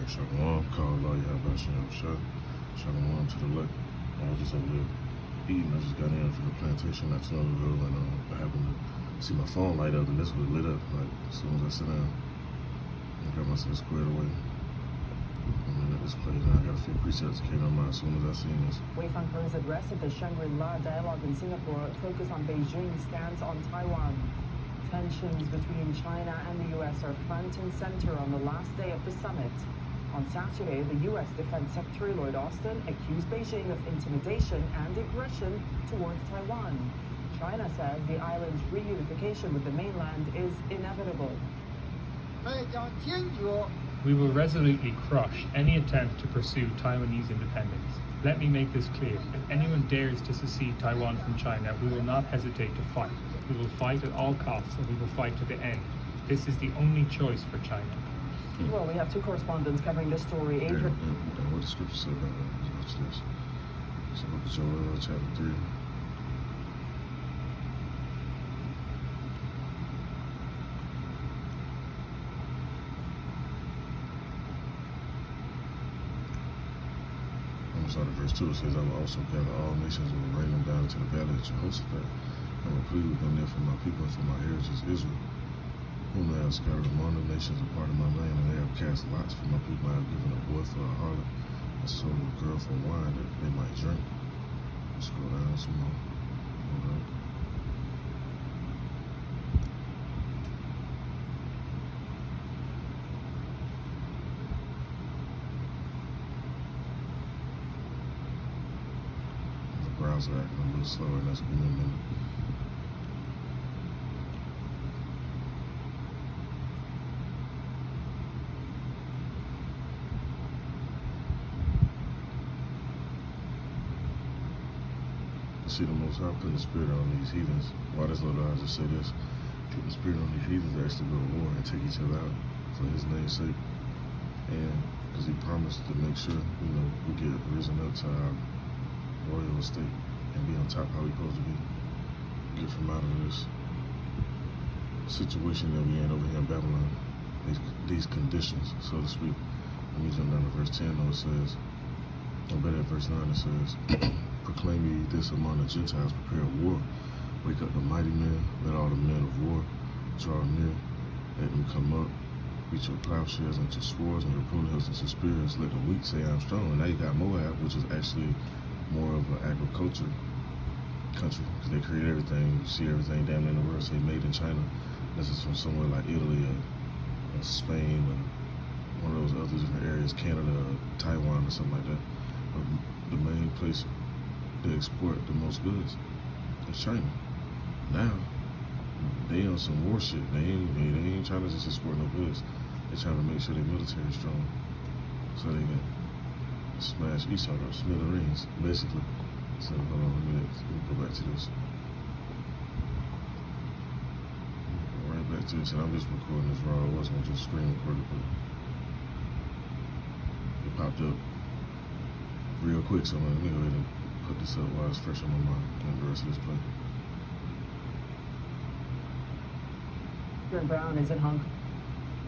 Shalom, call Allah Yahbashim Shah. Shalom to the left. I was just over there eating. I just got in from the plantation not too long ago, and I happened to see my phone light up, and this was lit up. Like as soon as I sit down, I got myself squared away. I'm at this place now. I got a few precepts that came on mind as soon as I seen this. Wei Fenghe's address at the Shangri-La Dialogue in Singapore focused on Beijing's stance on Taiwan. Tensions between China and the U.S. are front and center on the last day of the summit. On Saturday, the U.S. Defense Secretary Lloyd Austin accused Beijing of intimidation and aggression towards Taiwan. China says the island's reunification with the mainland is inevitable. We will resolutely crush any attempt to pursue Taiwanese independence. Let me make this clear. If anyone dares to secede Taiwan from China, we will not hesitate to fight. We will fight at all costs, and we will fight to the end. This is the only choice for China. Well, we have two correspondents covering this story. And what the scripture said about that? Watch this. So look at Joel chapter 3. I'm sorry, verse 2 it says, I will also gather all nations and will bring them down into the valley of Jehoshaphat. I will plead with them there for my people and for my heritage Israel, whom they have scattered among the nations a part of my land, and they have cast lots for my people. I have given a boy for a harlot, and sold a girl for wine that they might drink. Let's scroll down some more. All right. The browser acting a little slower, and that's giving me a minute. See the Most High put the spirit on these heathens. Why does Lord I just say this? Put the spirit on these heathens to actually go to war and take each other out for His name's sake. And because He promised to make sure, we get risen up to our royal estate and be on top how we're supposed to be. Get from out of this situation that we in over here in Babylon. These conditions, so to speak. Let me jump down to verse 10 though. It says, or better at verse 9 it says, proclaim ye this among the Gentiles, prepare war. Wake up the mighty men, let all the men of war draw near. Let them come up, reach your plowshares into swords and your pruning hooks into spears. Let the weak say I'm strong. And now you got Moab, which is actually more of an agriculture country, because they create everything. You see everything damn in the world, say made in China. This is from somewhere like Italy or Spain or one of those other different areas, Canada or Taiwan or something like that. But the main place they export the most goods is China. Now they on some war shit. They ain't trying to just export no goods. They're trying to make sure their military is strong, so they can smash each other, smithereens, basically. So hold on, let me go back to this. Right back to this, and I'm just recording this raw. I wasn't just screen recorded, but it popped up real quick. So let me go ahead and put this up while it's fresh on my mind and the rest of this play. Karen Brown is in Hong Kong.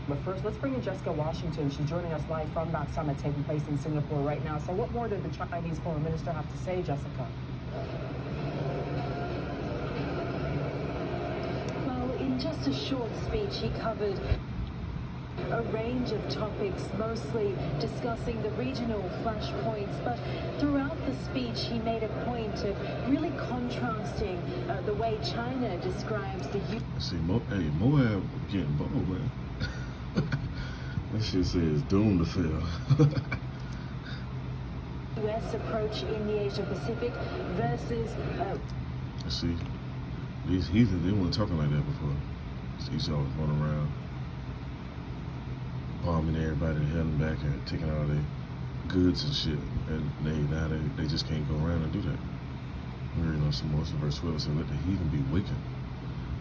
But first, let's bring in Jessica Washington. She's joining us live from that summit taking place in Singapore right now. So what more did the Chinese foreign minister have to say, Jessica? Well, in just a short speech, he covered a range of topics, mostly discussing the regional flashpoints, but throughout the speech he made a point of really contrasting the way China describes the See, Moab getting bold, man. That shit says doomed to fail. U.S. approach in the Asia-Pacific versus... See, these heathens, they weren't talking like that before. These all going around bombing everybody and heading back and taking all their goods and shit. And now they just can't go around and do that. We read on some more. So verse 12 said, let the heathen be wakened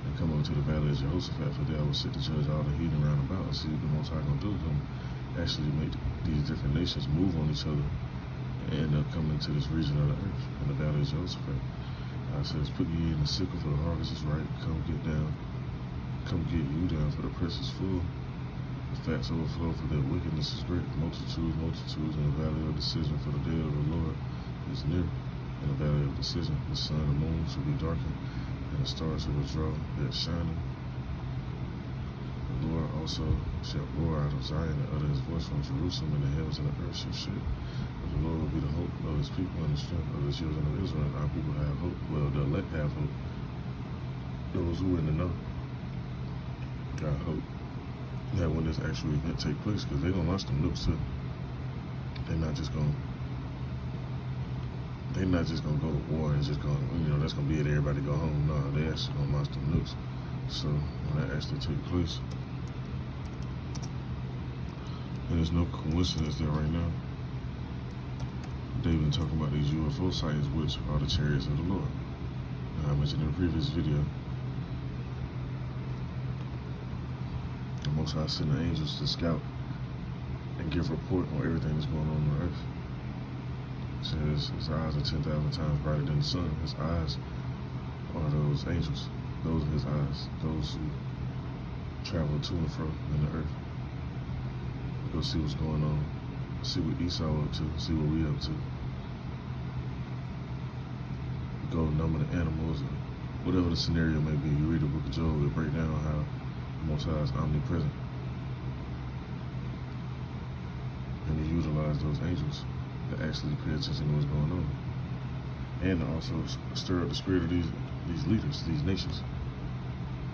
and come over to the valley of Jehoshaphat, for there I will sit to judge all the heathen round about. And see what the Most High gonna do is gonna actually make these different nations move on each other and end up coming to this region of the earth in the valley of Jehoshaphat. It says, put ye in the sickle, for the harvest is ripe. Come get down. Come get you down, for the press is full. The facts overflow, for their wickedness is great. Multitudes, multitudes, in the valley of decision, for the day of the Lord is near. In the valley of decision, the sun and the moon shall be darkened, and the stars shall withdraw their shining. The Lord also shall roar out of Zion and utter his voice from Jerusalem, and the heavens and the earth shall shake. But the Lord will be the hope of his people and the strength of the children of Israel. Our people have hope. Well, the elect have hope. Those who in the know got hope that when this actual event take place, because they're gonna launch them nukes too. They're not just gonna go to war and just gonna, that's gonna be it, everybody go home. No, they actually gonna launch them nukes. So when that actually take place, and there's no coincidence that right now they've been talking about these UFO sightings, which are the chariots of the Lord. Now, I mentioned in a previous video, the Most High sent the angels to scout and give report on everything that's going on earth. It says his eyes are 10,000 times brighter than the sun. His eyes are those angels. Those are his eyes. Those who travel to and fro in the earth. Go see what's going on. See what Esau up to. See what we up to. Go number the animals, or whatever the scenario may be. You read the book of Job, it break down how the Most High is omnipresent. And he utilized those angels to actually pay attention to what's going on. And to also stir up the spirit of these leaders, these nations.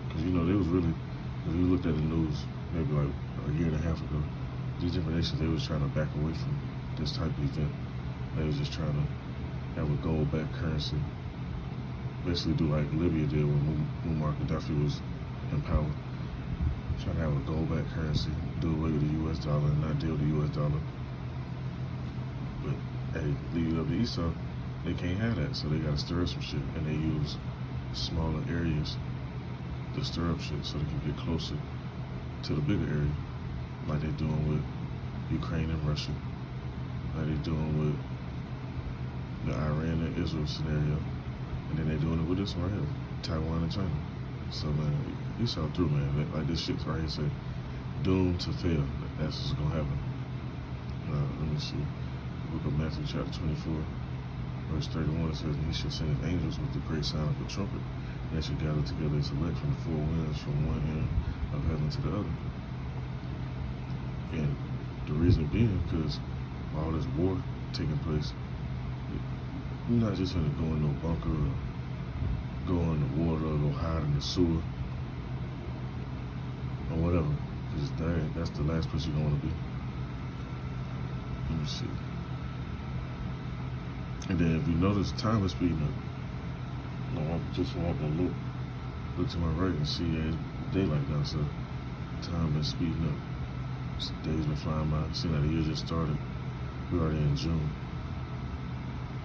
Because they was really, if you looked at the news maybe like a year and a half ago, these different nations, they was trying to back away from this type of event. They was just trying to have a gold-backed currency. Basically do like Libya did when Muammar Gaddafi was in power. Trying to have a gold-backed currency, do away with the US dollar and not deal with the US dollar. But hey, leave it up to Esau, they can't have that, so they gotta stir up some shit. And they use smaller areas to stir up shit so they can get closer to the bigger area. Like they're doing with Ukraine and Russia. Like they're doing with the Iran and Israel scenario. And then they're doing it with this one right here, Taiwan and China. So man, Esau through, man. Like this shit's right here say, doomed to fail. That's what's gonna happen. Let me see. Book of Matthew chapter 24, verse 31, it says, and he shall send his angels with the great sound of a trumpet, and they shall gather together his elect from the four winds, from one end of heaven to the other. And the reason being, because all this war taking place, you're not just gonna go in no bunker or go in the water or go hide in the sewer or whatever, because that's the last place you're gonna wanna be. Let me see. And then if you notice, time is speeding up. I just want to look to my right and see it's daylight now, so time is speeding up. Days been flying by. Seems like the year just started. We're already in June.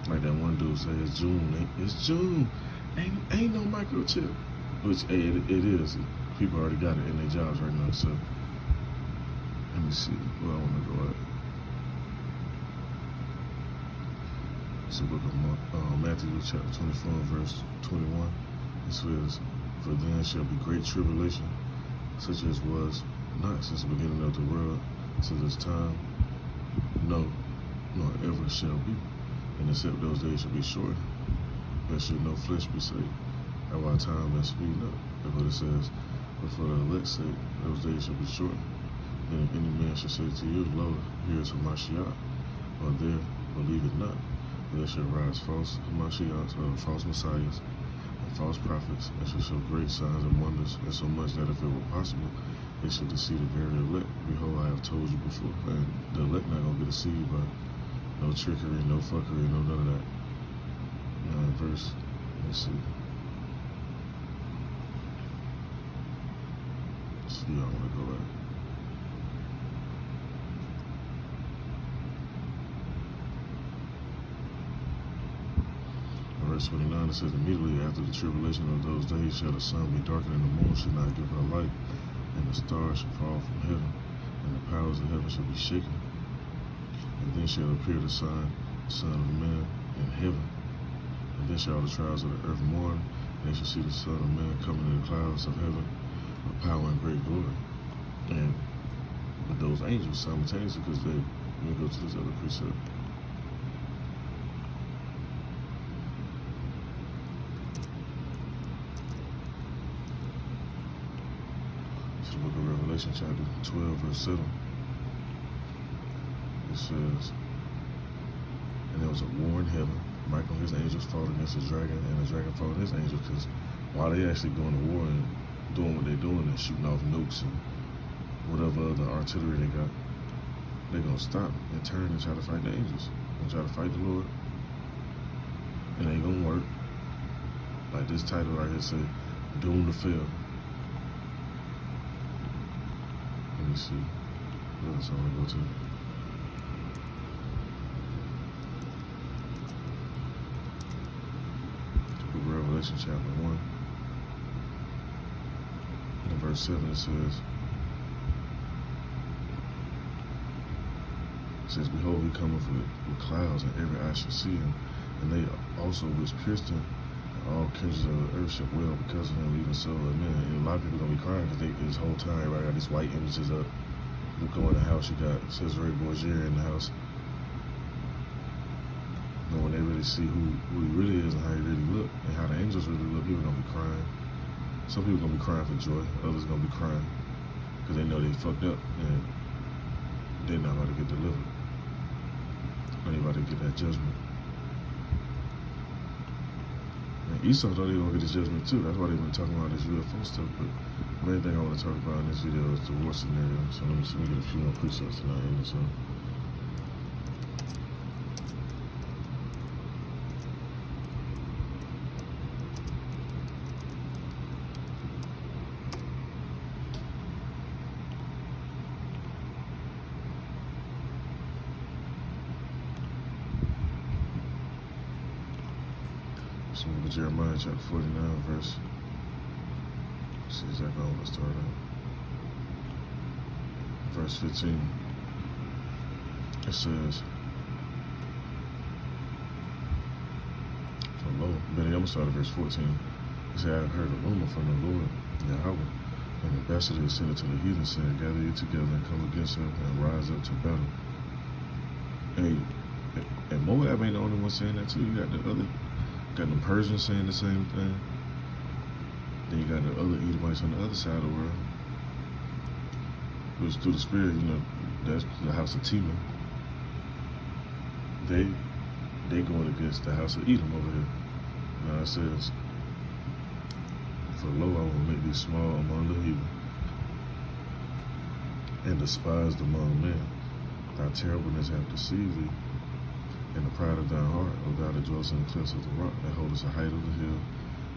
Like that one dude said, it's June. It's June. Ain't no microchip. Which, hey, it is. People already got it in their jobs right now, so let me see where I want to go at. It's the book of Matthew chapter 24, verse 21. It says, for then shall be great tribulation, such as was not since the beginning of the world to this time, no, nor ever shall be. And except those days shall be short, there should no flesh be saved. At our time been speeding up. That's what it says. But for the elect's sake, those days shall be short. And if any man shall say to you, lo, here is Hamashiach, or there, believe it not. There shall rise false Hamashiachs, false messiahs, and false prophets, and shall show great signs and wonders, and so much that if it were possible, they shall deceive the very elect. Behold, I have told you before. And the elect not gonna get deceived by no trickery, no fuckery, no none of that. Verse, let's see. Let's see, I wanna go at. Verse 29, it says, immediately after the tribulation of those days shall the sun be darkened, and the moon shall not give her light, and the stars shall fall from heaven, and the powers of heaven shall be shaken. And then shall appear the Son of Man in heaven. And then shall all the tribes of the earth mourn, and they shall see the Son of Man coming in the clouds of heaven with power and great glory. And with those angels simultaneously, because let me go to this other precept. It's the book of Revelation, chapter 12, verse 7. It says, and there was a war in heaven. Michael and his angels fought against the dragon, and the dragon fought his angels, because while they actually going to war and doing what they're doing and shooting off nukes and whatever other artillery they got, they're going to stop and turn and try to fight the angels and try to fight the Lord. It ain't going to work. Like this title right here say, doomed to fail. Let me see. What else I want to go to? Revelation chapter 1. In verse 7 it says, behold, he cometh with clouds, and every eye shall see him, and they also which pierced him, and all kindreds of the earth shall wail because of him, even so, amen. And a lot of people gonna be crying because this whole time everybody got these white images up. You go in the house, you got Cesare Borgia in the house. But when they really see who he really is and how he really look and how the angels really look, people gonna be crying. Some people gonna be crying for joy, others gonna be crying because they know they fucked up and they're not about to get delivered. They're about to get that judgment. And Esau thought he gonna get his judgment too. That's why they've been talking about this UFO stuff. But the main thing I want to talk about in this video is the war scenario. So let me see, we get a few more precepts tonight in this one. So we'll go to Jeremiah chapter 49, verse. Let's see exactly how I want to start out. Verse 15. It says, for lo, Benny, I'm going to start at verse 14. It said, I have heard a rumor from the Lord, Yahweh, an ambassador is sent to the heathen, saying, gather you together and come against him and rise up to battle. And Moab ain't the only one saying that too. You got the Persians saying the same thing. Then you got the other Edomites on the other side of the world. Which through the spirit, that's the house of Tema. They going against the house of Edom over here. Now it says, for lo, I will make thee small among the heathen, and despised among men. Thy terribleness hath deceived thee, and the pride of thine heart, O thou that dwellest in the cliffs of the rock, that holdest the height of the hill.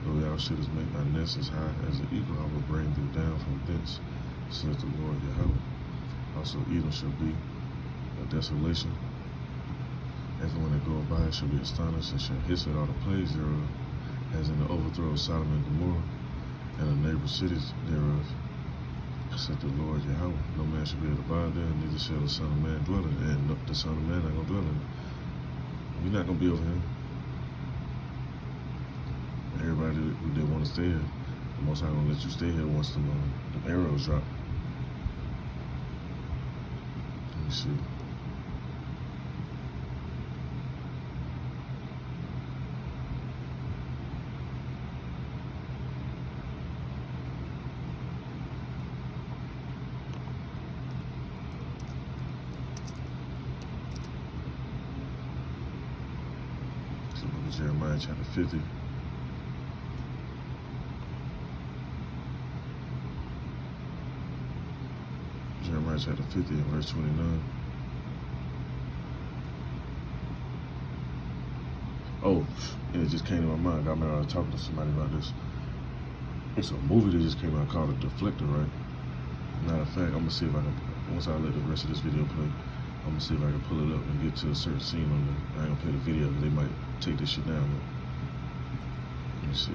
Though thou shouldest make thy nest as high as the eagle, I will bring thee down from thence, saith the Lord Yahweh. Also Edom shall be a desolation. Everyone that goeth by it shall be astonished, and shall hiss at all the plagues thereof, as in the overthrow of Sodom and Gomorrah, and the neighbor cities thereof, saith the Lord Yahweh. No man shall be able to abide there, neither shall the Son of Man dwell in it. And the Son of Man not going to dwell in it. You're not going to be over here. Everybody who didn't want to stay here, the Most High going to let you stay here once the arrows drop. Let me see. Jeremiah chapter 50. Jeremiah chapter 50 and verse 29. Oh, and it just came to my mind. I remember I was talking to somebody about this. It's a movie that just came out called The Deflector, right? Matter of fact, I'm gonna see if I can, once I let the rest of this video play, I'm gonna see if I can pull it up and get to a certain scene on there. I ain't gonna play the video because they might take this shit down. Let me see.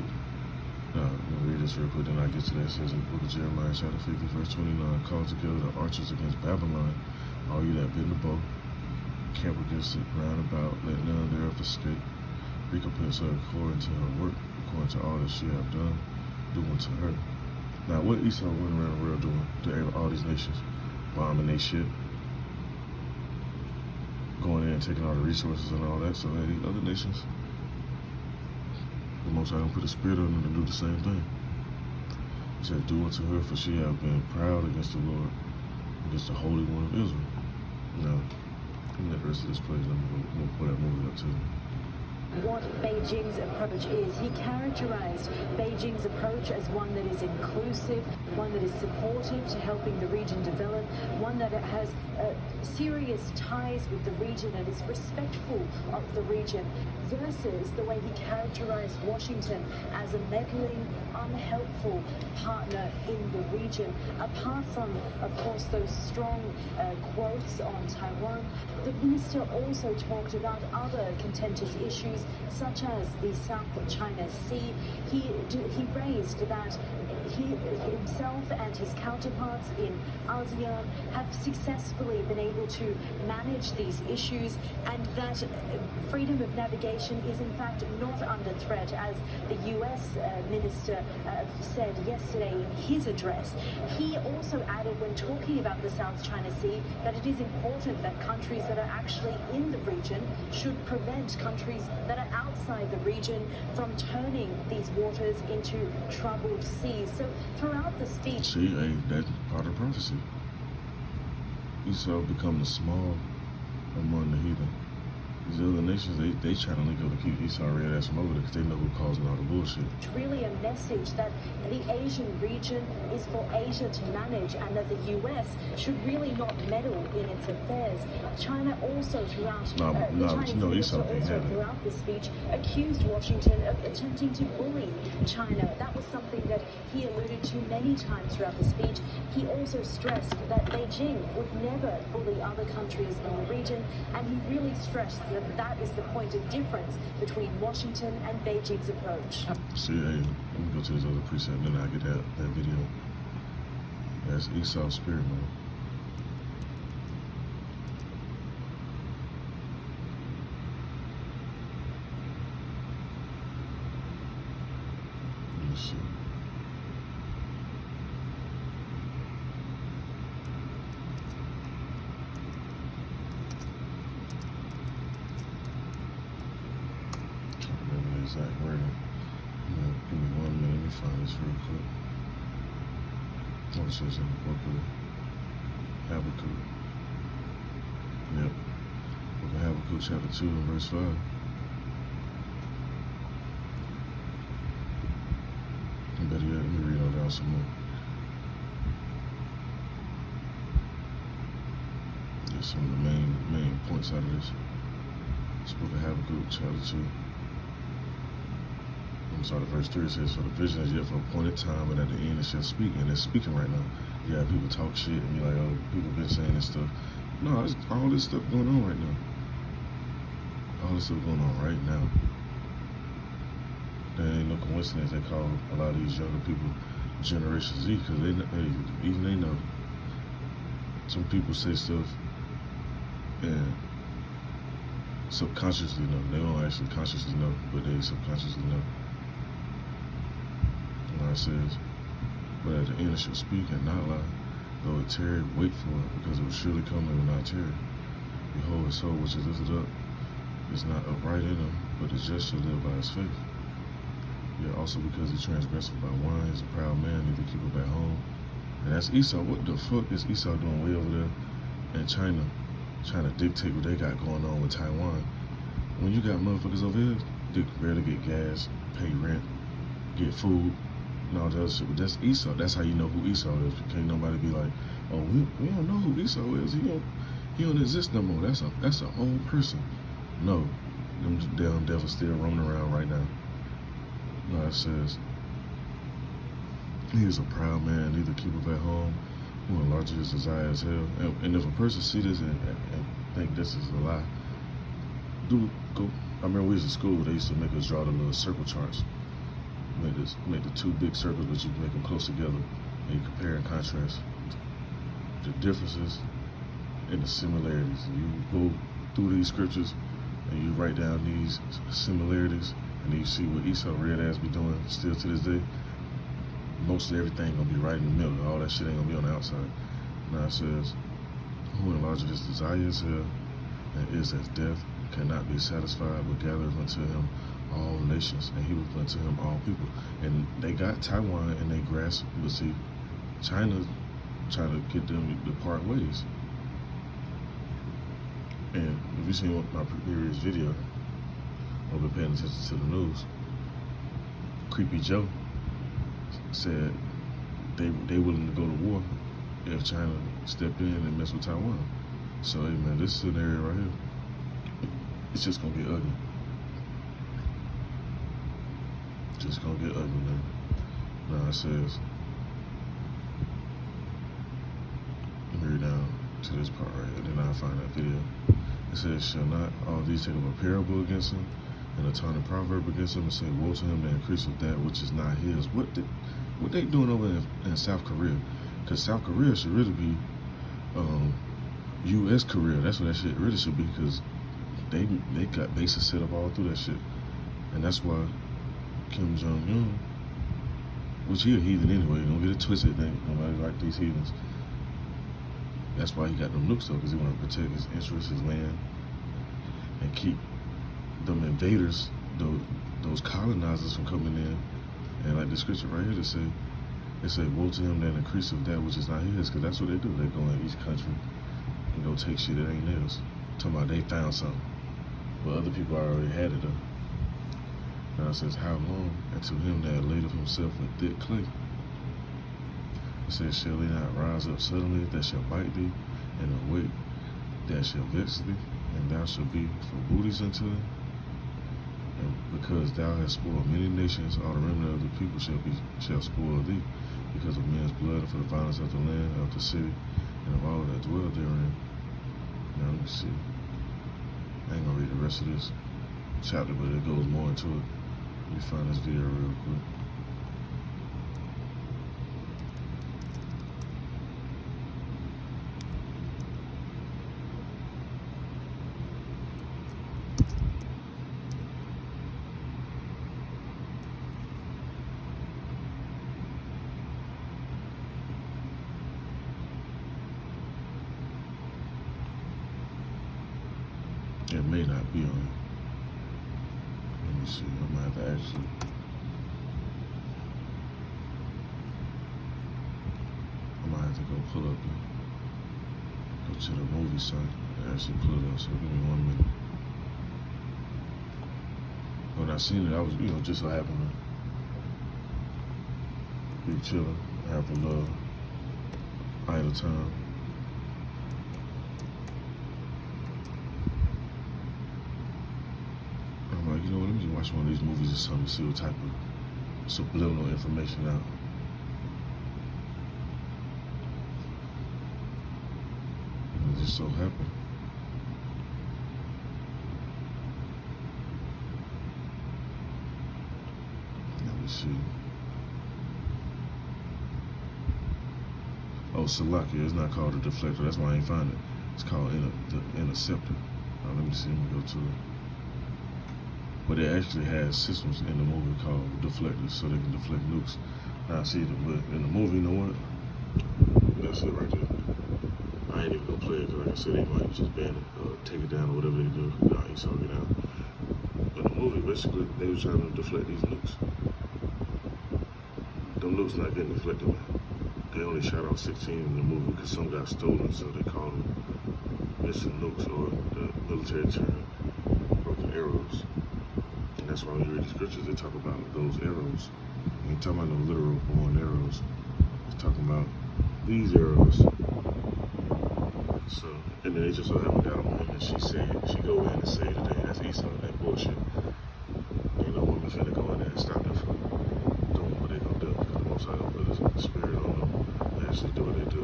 I'm gonna read this real quick, then I get to that. It says in the book of Jeremiah, chapter 50, verse 29, call together the archers against Babylon, all you that bend the bow, camp against it round about, let none thereof escape. Recompense her according to her work, according to all that she have done, do unto her. Now, what Esau went around the world doing to all these nations? bombing their shit, going in and taking all the resources and all that. So hey, other nations, the Most High gonna put a spirit on them to do the same thing. He said, "Do unto her, for she hath been proud against the Lord, against the Holy One of Israel." Now, give me that rest of this place. I'm gonna pull that movie up too. What Beijing's approach is. He characterized Beijing's approach as one that is inclusive, one that is supportive to helping the region develop, one that has serious ties with the region and is respectful of the region, versus the way he characterized Washington as a meddling, unhelpful partner in the region. Apart from, of course, those strong quotes on Taiwan, the minister also talked about other contentious issues such as the South China Sea. He raised that he himself and his counterparts in ASEAN have successfully been able to manage these issues, and that freedom of navigation is in fact not under threat, as the US minister said yesterday in his address. He also added, when talking about the South China Sea, that it is important that countries that are actually in the region should prevent countries that are outside the region from turning these waters into troubled seas. So throughout the speech, See, hey, that's part of prophecy. Esau become the small among the heathen. These other nations, they try to link up to keep Esau red ass from over there because they know who's causing all the bullshit. it's really a message that the Asian region is for Asia to manage, and that the US should really not meddle in its affairs. China also throughout No, the but Chinese you know minister Esau can't also have it. throughout the speech accused Washington of attempting to bully China. That was something that he alluded to many times throughout the speech. He also stressed that Beijing would never bully other countries in the region, and he really stressed that is the point of difference between Washington and Beijing's approach. See, hey, let me go to this other preset and then I get that video. That's Esau's spirit, man. Let me see. Trying to remember the exact wording. Give me 1 minute, let me find this real quick. Oh, it says in the book of Habakkuk. Yep. Book of Habakkuk, chapter 2 and verse 5. And better yet, let me read on down some more. There's some of the main points out of this. This book of Habakkuk, chapter 2. I'm sorry, verse 3 says, "For the vision is yet for appointed time, and at the end it shall speak." And it's speaking right now. Yeah, people talk shit and be like, "Oh, people been saying this stuff." No, it's all this stuff going on right now. All this stuff going on right now. There ain't no coincidence they call a lot of these younger people Generation Z, because even they know. Some people say stuff and subconsciously know. They don't actually consciously know, but they subconsciously know. God says, "But at the end it shall speak and not lie. Though it tarry, wait for it, because it will surely come and will not tarry. Behold, his soul which is lifted up is not upright in him, but the just shall live by his faith. Yet also because he transgresseth by wine, he's a proud man, neither keepeth at home." And that's Esau. What the fuck is Esau doing way over there in China, trying to dictate what they got going on with Taiwan? When you got motherfuckers over here, they can barely get gas, pay rent, get food, and all that other shit. But that's Esau. That's how you know who Esau is. Can't nobody be like, "Oh, we don't know who Esau is. He don't exist no more. That's a whole person." No, them damn devils still roaming around right now. No, it says, "He is a proud man, neither keepeth at home, who enlarges his desire as hell." And if a person see this and think this is a lie, go. I remember we was in school. They used to make us draw the little circle charts. Make the two big circles, but you make them close together, and you compare and contrast the differences and the similarities. And you go through these scriptures and you write down these similarities, and then you see what Esau red ass be doing still to this day. Most of everything gonna be right in the middle. All that shit ain't gonna be on the outside. Now it says, who enlargeth his desire is hell, and is as death, cannot be satisfied, but gathereth unto him all nations, and he will put unto him all people. And they got Taiwan and they grasp, but see, China trying to get them to part ways. And if you seen my previous video, I've been paying attention to the news. Creepy Joe said they willing to go to war if China stepped in and mess with Taiwan. So, hey man, this scenario right here, it's just gonna get ugly. Just gonna get ugly, man. Now it says, let me read down to this part right here, then I'll find that video. It says, shall not all these take up a parable against him, and a taunting proverb against him, and say, woe to him that increase of that which is not his. What they doing over in South Korea? Because South Korea should really be U.S. Korea. That's what that shit really should be, because they got bases set up all through that shit. And that's why Kim Jong-un, which he a heathen anyway, don't get it twisted, nobody like these heathens. That's why he got them nukes though, because he want to protect his interests, his land, and keep them invaders, those colonizers from coming in. And like the scripture right here, they say, woe to him that increase of that which is not his, because that's what they do. They go in each country and go take shit that ain't theirs. Talking about they found something, but other people already had it though. Now it says, how long? And to him that laid of himself with thick clay. It says, shall they not rise up suddenly that shall bite thee, and awake that shall vex thee, and thou shalt be for booties unto them? And because thou hast spoiled many nations, all the remnant of the people shall spoil thee, because of men's blood, and for the violence of the land, of the city, and of all that dwell therein. Now let me see. I ain't gonna read the rest of this chapter, but it goes more into it. Let me find this video real quick. It may not be on it. Let me see. I might have to actually. I might have to go pull up go to the movie site and actually pull it up. So give me 1 minute. When I seen it, I was, just so happened to be chilling, have a little idle time. I'm like, let me just watch one of these movies or something to see what type of subliminal information out. And it just so happened. Let me see. Oh, Salakia. It's not called a deflector. That's why I ain't find it. It's called the interceptor. Now, let me see. Let me go to it. But it actually has systems in the movie called deflectors, so they can deflect nukes. Now, see, but in the movie, you know what? That's it right there. I ain't even gonna play it, because like I said, they might just ban it or take it down or whatever they do. No, he saw it down. But in the movie, basically, they were trying to deflect these nukes. Them nukes not getting deflected, man. They only shot out 16 in the movie because some got stolen, so they call them missing nukes, or the military term, broken arrows. And that's why when you read the scriptures, they talk about those arrows. They ain't talking about no literal born arrows. They're talking about these arrows. So, and then they just so happened got a woman, she go in and say today, that's Esau, that bullshit. Women finna go in there and stop them from doing what they gonna do, because the Most High gonna put his spirit on them to actually do what they do.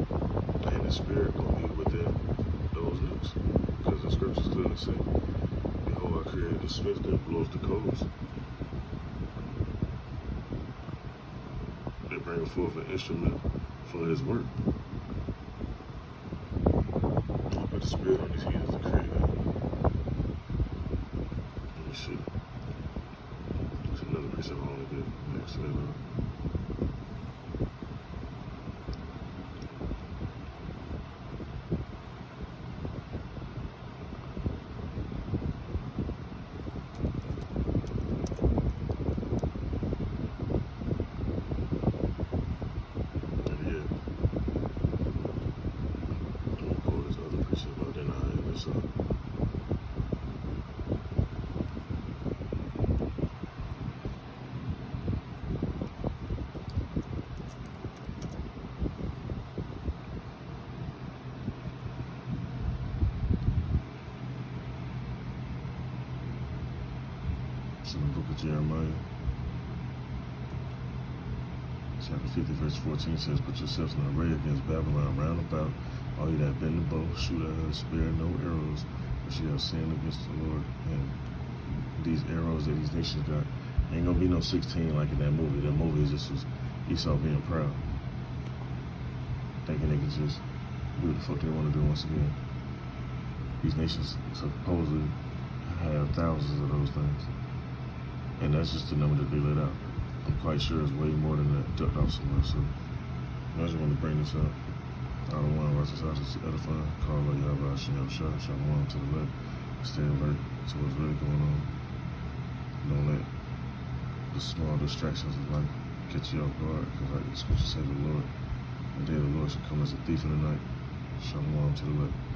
And the spirit gonna be within those nukes. Because the scriptures clearly say, behold, I created the smith that blows the coals. They bring forth an instrument for his work. I put the spirit on these heathens to create that. Let me see. There's another piece of only did next to that. what's up. It's in the book of Jeremiah. Chapter 50, verse 14 says, "Put yourselves in array against Babylon round about, all you that bend the bow, shoot at her, spare no arrows, for she have sinned against the Lord." And these arrows that these nations got, ain't gonna be no 16 like in that movie. That movie just was Esau being proud, thinking they could just do what the fuck they want to do once again. These nations supposedly have thousands of those things. And that's just the number that they let out. I'm quite sure it's way more than that ducked off somewhere. So I just want to bring this up. I don't want to watch this out. It's edifying. Call Allah Yahweh Hashem Shah. Shalom to the left. Stay alert to what's really going on. Don't let the small distractions of life catch you off guard. Because like the scripture says, the Lord, the day of the Lord should come as a thief in the night. Shalom to the left.